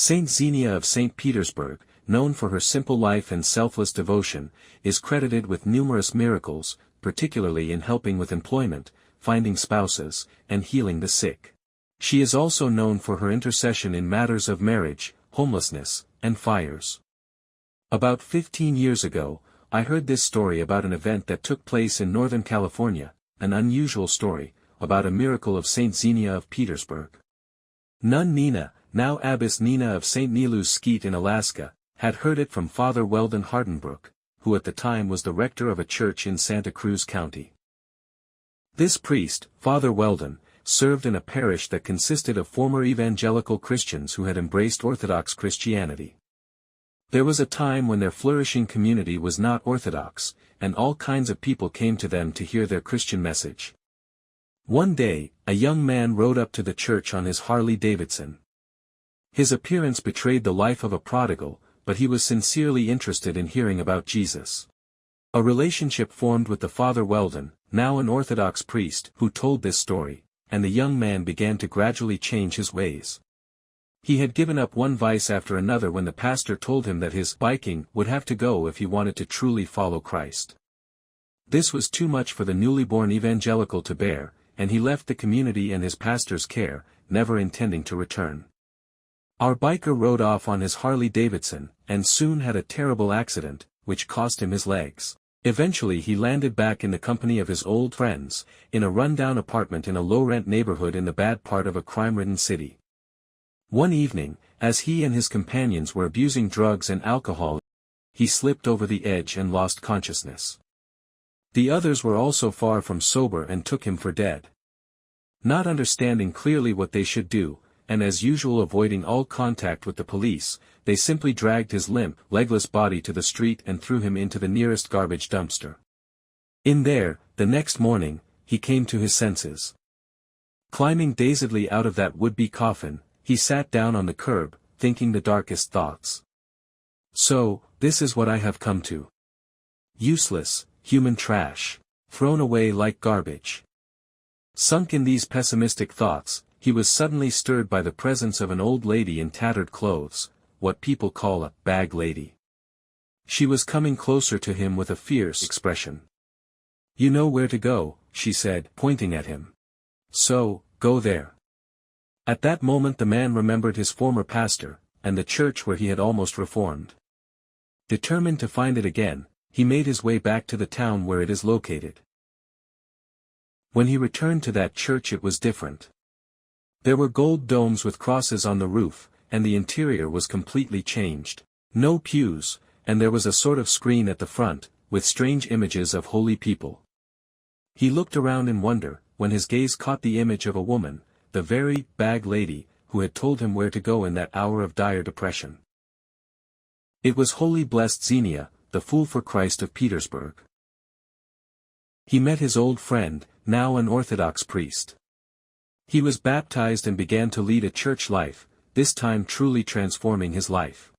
Saint Xenia of St. Petersburg, known for her simple life and selfless devotion, is credited with numerous miracles, particularly in helping with employment, finding spouses, and healing the sick. She is also known for her intercession in matters of marriage, homelessness, and fires. About 15 years ago, I heard this story about an event that took place in Northern California, an unusual story, about a miracle of Saint Xenia of Petersburg. Nun Nina, now Abbess Nina of St. Nilu's Skeet in Alaska, had heard it from Father Weldon Hardenbrook, who at the time was the rector of a church in Santa Cruz County. This priest, Father Weldon, served in a parish that consisted of former evangelical Christians who had embraced Orthodox Christianity. There was a time when their flourishing community was not Orthodox, and all kinds of people came to them to hear their Christian message. One day, a young man rode up to the church on his Harley-Davidson. His appearance betrayed the life of a prodigal, but he was sincerely interested in hearing about Jesus. A relationship formed with the Father Weldon, now an Orthodox priest, who told this story, and the young man began to gradually change his ways. He had given up one vice after another when the pastor told him that his biking would have to go if he wanted to truly follow Christ. This was too much for the newly born evangelical to bear, and he left the community and his pastor's care, never intending to return. Our biker rode off on his Harley-Davidson, and soon had a terrible accident, which cost him his legs. Eventually he landed back in the company of his old friends, in a rundown apartment in a low-rent neighborhood in the bad part of a crime-ridden city. One evening, as he and his companions were abusing drugs and alcohol, he slipped over the edge and lost consciousness. The others were also far from sober and took him for dead. Not understanding clearly what they should do, and as usual avoiding all contact with the police, they simply dragged his limp, legless body to the street and threw him into the nearest garbage dumpster. In there, the next morning, he came to his senses. Climbing dazedly out of that would-be coffin, he sat down on the curb, thinking the darkest thoughts. So, this is what I have come to. Useless, human trash, thrown away like garbage. Sunk in these pessimistic thoughts, he was suddenly stirred by the presence of an old lady in tattered clothes, what people call a bag lady. She was coming closer to him with a fierce expression. "You know where to go," she said, pointing at him. "So, go there." At that moment the man remembered his former pastor, and the church where he had almost reformed. Determined to find it again, he made his way back to the town where it is located. When he returned to that church it was different. There were gold domes with crosses on the roof, and the interior was completely changed. No pews, and there was a sort of screen at the front, with strange images of holy people. He looked around in wonder, when his gaze caught the image of a woman, the very bag lady, who had told him where to go in that hour of dire depression. It was Holy Blessed Xenia, the Fool for Christ of Petersburg. He met his old friend, now an Orthodox priest. He was baptized and began to lead a church life, this time truly transforming his life.